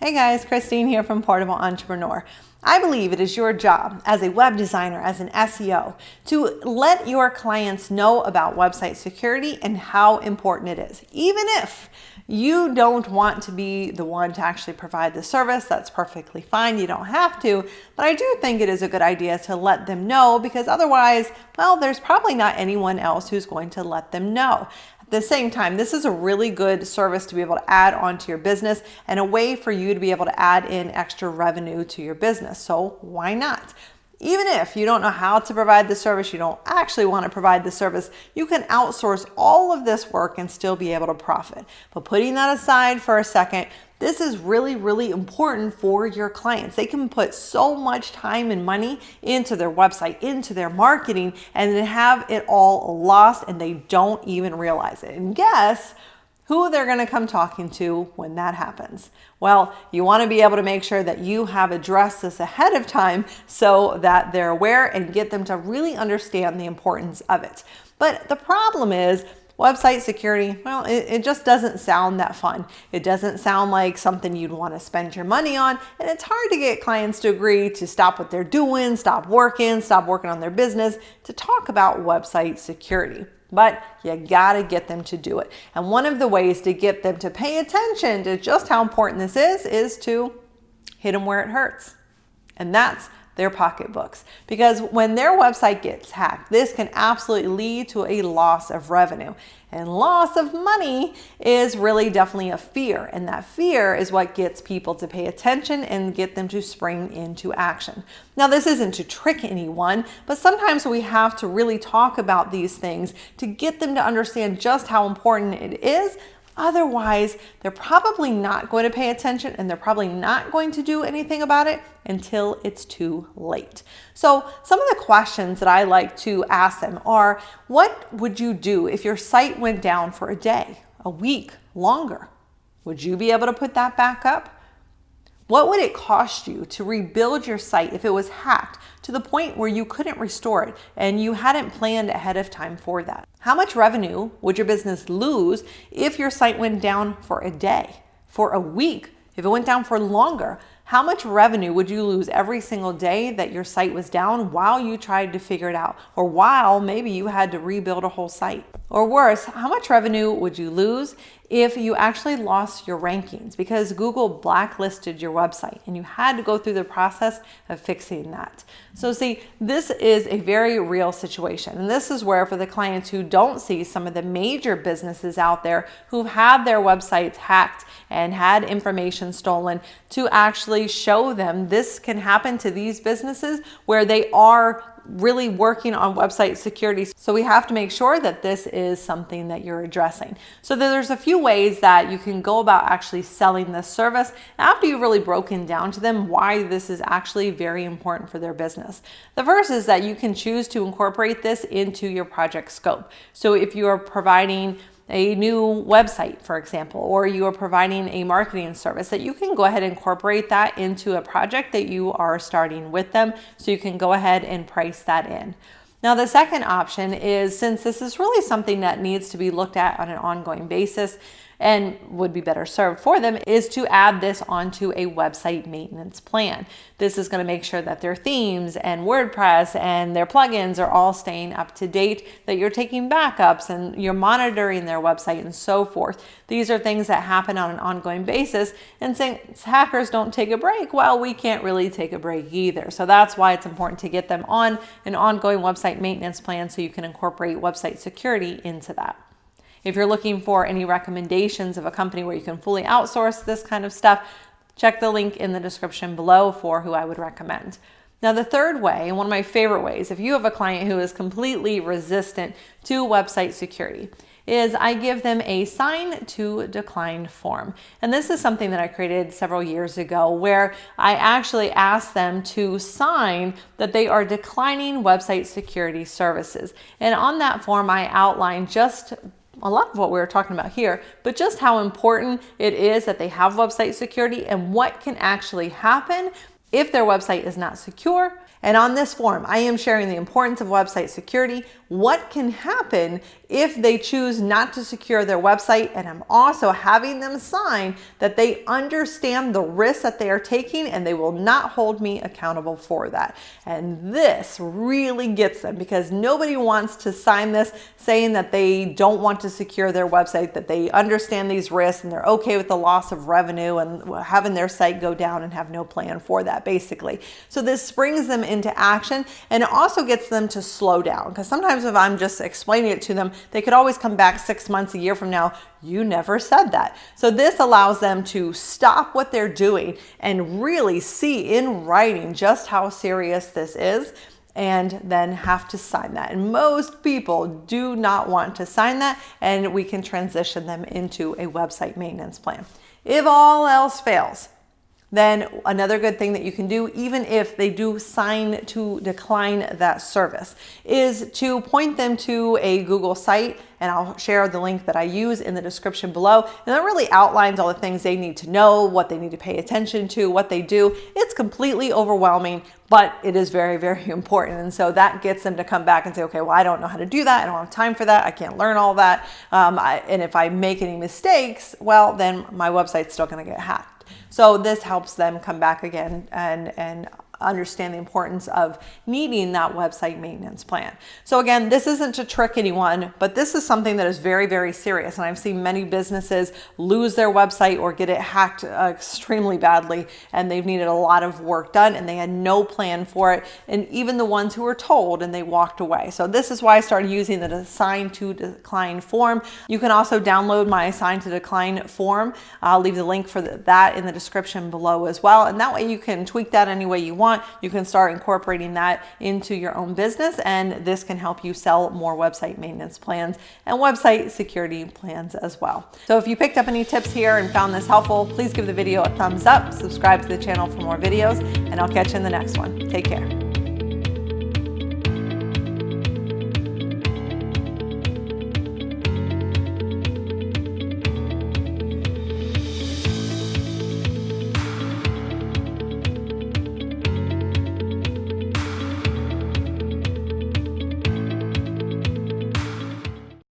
Hey guys, Christine here from Portable Entrepreneur. I believe it is your job as a web designer, as an SEO, to let your clients know about website security and how important it is. Even if you don't want to be the one to actually provide the service, that's perfectly fine. You don't have to, but I do think it is a good idea to let them know, because otherwise, well, there's probably not anyone else who's going to let them know. At the same time, this is a really good service to be able to add onto your business and a way for you to be able to add in extra revenue to your business. So why not? Even if you don't know how to provide the service, you don't actually want to provide the service, you can outsource all of this work and still be able to profit. But putting that aside for a second, this is really, really important for your clients. They can put so much time and money into their website, into their marketing, and then have it all lost and they don't even realize it. And guess who they're going to come talking to when that happens? Well, you want to be able to make sure that you have addressed this ahead of time so that they're aware and get them to really understand the importance of it. But the problem is, website security, well, it just doesn't sound that fun. It doesn't sound like something you'd want to spend your money on. And it's hard to get clients to agree to stop what they're doing, stop working on their business to talk about website security. But you gotta get them to do it. And one of the ways to get them to pay attention to just how important this is to hit them where it hurts. And that's their pocketbooks. Because when their website gets hacked, this can absolutely lead to a loss of revenue. And loss of money is really definitely a fear. And that fear is what gets people to pay attention and get them to spring into action. Now, this isn't to trick anyone, but sometimes we have to really talk about these things to get them to understand just how important it is. Otherwise, they're probably not going to pay attention and they're probably not going to do anything about it until it's too late. So some of the questions that I like to ask them are, what would you do if your site went down for a day, a week, longer? Would you be able to put that back up? What would it cost you to rebuild your site if it was hacked to the point where you couldn't restore it and you hadn't planned ahead of time for that? How much revenue would your business lose if your site went down for a day, for a week, if it went down for longer? How much revenue would you lose every single day that your site was down while you tried to figure it out, or while maybe you had to rebuild a whole site? Or worse, how much revenue would you lose if you actually lost your rankings because Google blacklisted your website and you had to go through the process of fixing that? So see, this is a very real situation. And this is where, for the clients who don't see some of the major businesses out there who've had their websites hacked and had information stolen, to actually show them this can happen to these businesses where they are really working on website security. So we have to make sure that this is something that you're addressing. So there's a few ways that you can go about actually selling this service after you've really broken down to them why this is actually very important for their business. The first is that you can choose to incorporate this into your project scope. So if you are providing a new website, for example, or you are providing a marketing service, that you can go ahead and incorporate that into a project that you are starting with them, so you can go ahead and price that in. Now, the second option is, since this is really something that needs to be looked at on an ongoing basis and would be better served for them, is to add this onto a website maintenance plan. This is going to make sure that their themes and WordPress and their plugins are all staying up to date, that you're taking backups and you're monitoring their website and so forth. These are things that happen on an ongoing basis, and since hackers don't take a break, well, we can't really take a break either. So that's why it's important to get them on an ongoing website maintenance plan so you can incorporate website security into that. If you're looking for any recommendations of a company where you can fully outsource this kind of stuff, check the link in the description below for who I would recommend. Now, the third way, and one of my favorite ways, if you have a client who is completely resistant to website security, is I give them a sign to decline form. And this is something that I created several years ago, where I actually ask them to sign that they are declining website security services. And on that form, I outline just a lot of what we were talking about here, but just how important it is that they have website security and what can actually happen if their website is not secure. And on this form, I am sharing the importance of website security, what can happen if they choose not to secure their website. And I'm also having them sign that they understand the risk that they are taking and they will not hold me accountable for that. And this really gets them, because nobody wants to sign this saying that they don't want to secure their website, that they understand these risks and they're okay with the loss of revenue and having their site go down and have no plan for that, basically. So this brings them into action, and it also gets them to slow down, because sometimes if I'm just explaining it to them, they could always come back 6 months, a year from now, you never said that. So this allows them to stop what they're doing and really see in writing just how serious this is, and then have to sign that. And most people do not want to sign that, and we can transition them into a website maintenance plan. If all else fails, then another good thing that you can do, even if they do sign to decline that service, is to point them to a Google site, and I'll share the link that I use in the description below. And that really outlines all the things they need to know, what they need to pay attention to, what they do. It's completely overwhelming, but it is very, very important. And so that gets them to come back and say, okay, well, I don't know how to do that. I don't have time for that. I can't learn all that. And if I make any mistakes, well, then my website's still going to get hacked. So this helps them come back again and understand the importance of needing that website maintenance plan. So again, this isn't to trick anyone, but this is something that is very, very serious. And I've seen many businesses lose their website or get it hacked extremely badly, and they've needed a lot of work done and they had no plan for it. And even the ones who were told and they walked away. So this is why I started using the Sign to Decline form. You can also download my Sign to Decline form. I'll leave the link for that in the description below as well. And that way you can tweak that any way you want. You can start incorporating that into your own business, and this can help you sell more website maintenance plans and website security plans as well. So if you picked up any tips here and found this helpful, please give the video a thumbs up, subscribe to the channel for more videos, and I'll catch you in the next one. Take care.